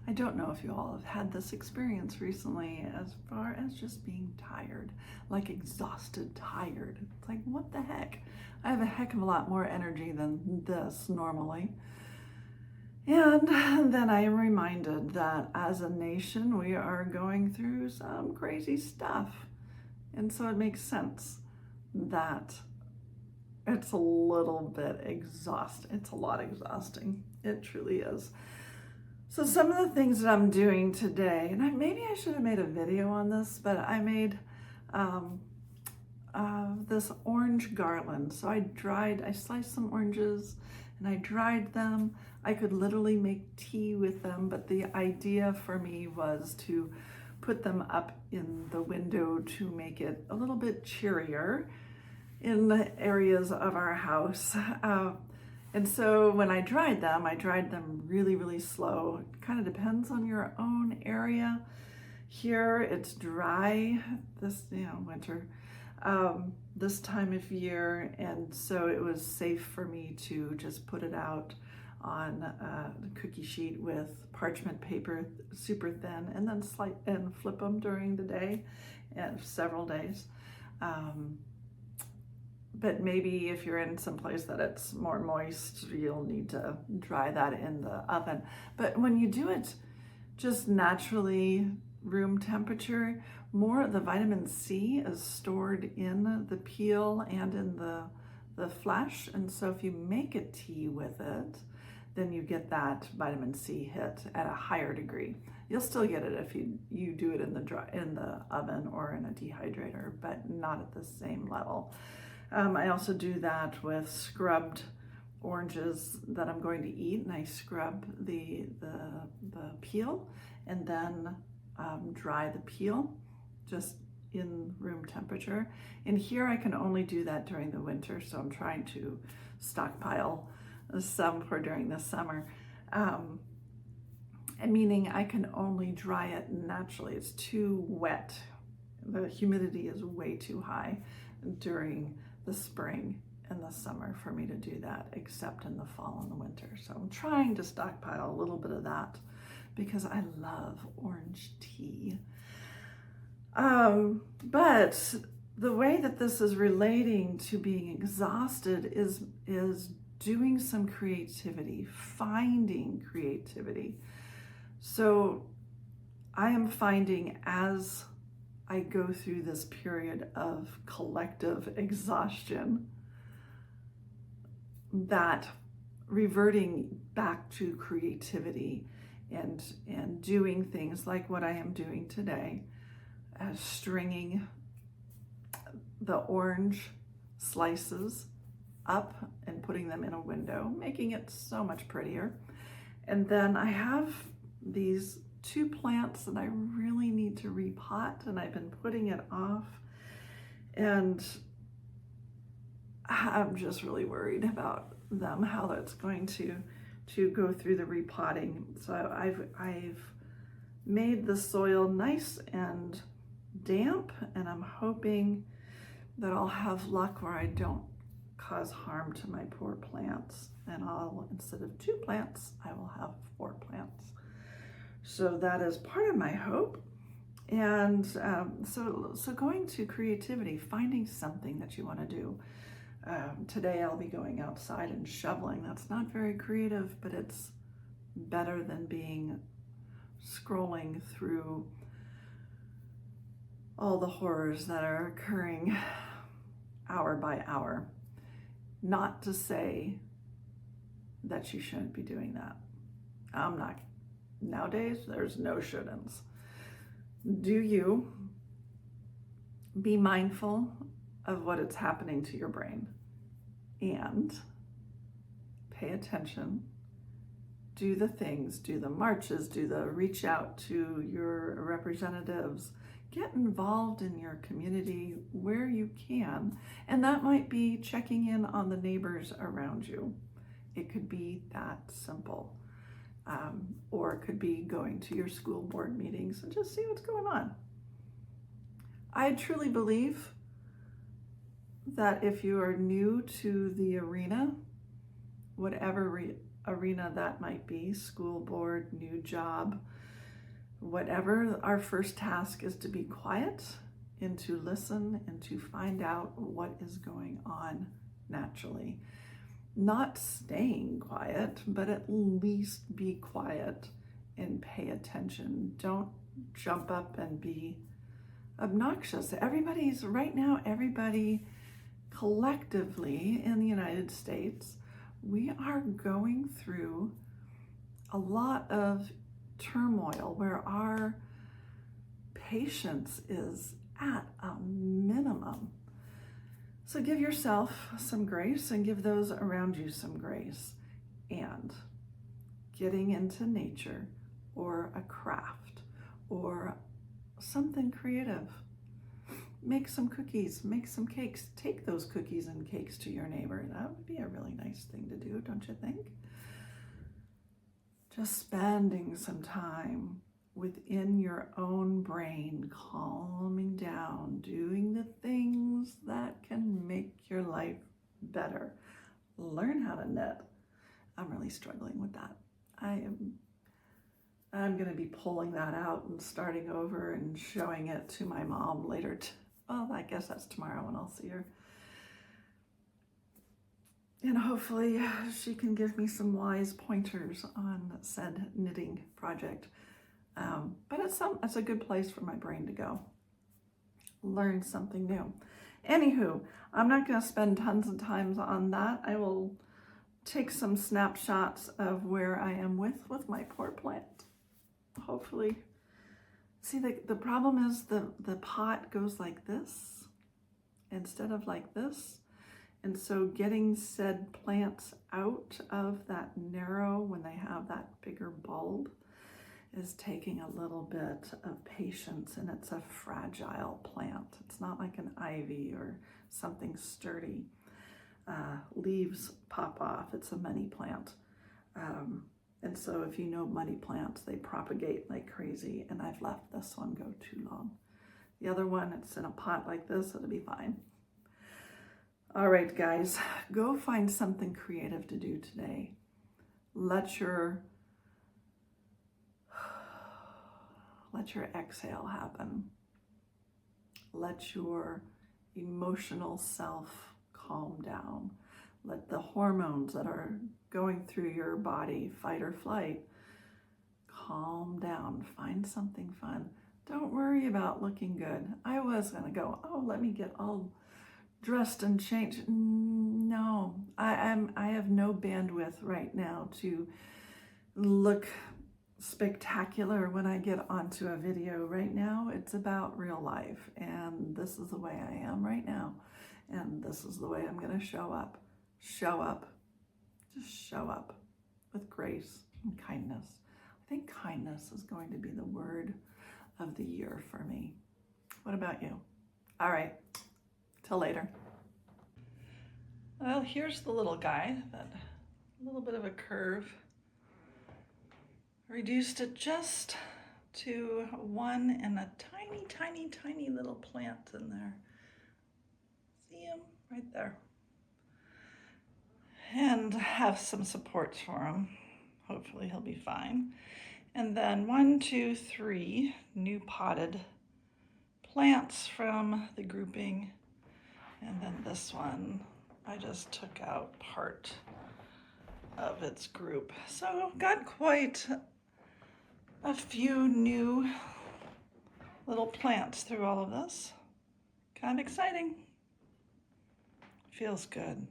I don't know if you all have had this experience recently as far as just being tired, like exhausted, tired. It's like, what the heck? I have a heck of a lot more energy than this normally. And then I am reminded that as a nation, we are going through some crazy stuff. And so it makes sense that it's a little bit exhausting. It's a lot exhausting. It truly is. So some of the things that I'm doing today, and maybe I should have made a video on this, but I made this orange garland. So I sliced some oranges and I dried them. I could literally make tea with them, but the idea for me was to put them up in the window to make it a little bit cheerier in the areas of our house. And so when I dried them really, really slow. It kind of depends on your own area. Here it's dry this, winter, this time of year. And so it was safe for me to just put it out on a cookie sheet with parchment paper, super thin, and then flip them during the day and several days. But maybe if you're in some place that it's more moist, you'll need to dry that in the oven. But when you do it just naturally room temperature, more of the vitamin C is stored in the peel and in the flesh. And so if you make a tea with it, then you get that vitamin C hit at a higher degree. You'll still get it if you do it in the oven or in a dehydrator, but not at the same level. I also do that with scrubbed oranges that I'm going to eat, and I scrub the peel and then dry the peel just in room temperature. And here I can only do that during the winter, so I'm trying to stockpile some for during the summer. And meaning I can only dry it naturally. It's too wet. The humidity is way too high during the spring and the summer for me to do that, except in the fall and the winter. So I'm trying to stockpile a little bit of that because I love orange tea. But the way that this is relating to being exhausted is doing some creativity, finding creativity. So I am finding as I go through this period of collective exhaustion that reverting back to creativity and doing things like what I am doing today, stringing the orange slices up and putting them in a window, making it so much prettier. And then I have these 2 plants that I really need to repot, and I've been putting it off, and I'm just really worried about them, how that's going to go through the repotting. So I've made the soil nice and damp, and I'm hoping that I'll have luck where I don't cause harm to my poor plants, and instead of 2 plants, I will have 4 plants. So that is part of my hope. And so going to creativity, finding something that you want to do. Today I'll be going outside and shoveling. That's not very creative, but it's better than scrolling through all the horrors that are occurring hour by hour. Not to say that you shouldn't be doing that. I'm not. Nowadays, there's no shouldn'ts. Do you be mindful of what is happening to your brain and pay attention, do the things, do the marches, do the reach out to your representatives, get involved in your community where you can. And that might be checking in on the neighbors around you. It could be that simple. Or it could be going to your school board meetings and just see what's going on. I truly believe that if you are new to the arena, whatever arena that might be, school board, new job, whatever our first task is, to be quiet and to listen and to find out what is going on naturally. Not staying quiet, but at least be quiet and pay attention. Don't jump up and be obnoxious. Everybody collectively in the United States, we are going through a lot of turmoil where our patience is at a minimum. So give yourself some grace and give those around you some grace. And getting into nature or a craft or something creative. Make some cookies, make some cakes. Take those cookies and cakes to your neighbor. That would be a really nice thing to do, don't you think? Just spending some time within your own brain, calming down, doing the things that can make your life better. Learn how to knit. I'm really struggling with that. I'm going to be pulling that out and starting over and showing it to my mom later. Well, I guess that's tomorrow when I'll see her. And hopefully she can give me some wise pointers on said knitting project. But it's a good place for my brain to go. Learn something new. Anywho, I'm not going to spend tons of time on that. I will take some snapshots of where I am with my poor plant. Hopefully. See, the problem is the pot goes like this instead of like this. And so getting said plants out of that narrow when they have that bigger bulb is taking a little bit of patience, and it's a fragile plant. It's not like an ivy or something sturdy. Leaves pop off. It's a money plant. And so if you know money plants, they propagate like crazy, and I've let this one go too long. The other one, it's in a pot like this, it'll be fine. All right, guys, go find something creative to do today. Let your exhale happen. Let your emotional self calm down. Let the hormones that are going through your body, fight or flight, calm down. Find something fun. Don't worry about looking good. I was gonna go, let me get all dressed and changed. No, I have no bandwidth right now to look spectacular when I get onto a video. Right now, it's about real life, and this is the way I am right now, and this is the way I'm gonna show up. Show up. Just show up with grace and kindness. I think kindness is going to be the word of the year for me. What about you? All right, till later. Well, here's the little guy, that little bit of a curve. Reduced it just to one and a tiny, tiny, tiny little plant in there. See him right there. And have some supports for him. Hopefully he'll be fine. And then 1, 2, 3 new potted plants from the grouping. And then this one, I just took out part of its group. So got quite a few new little plants through all of this. Kind of exciting. Feels good.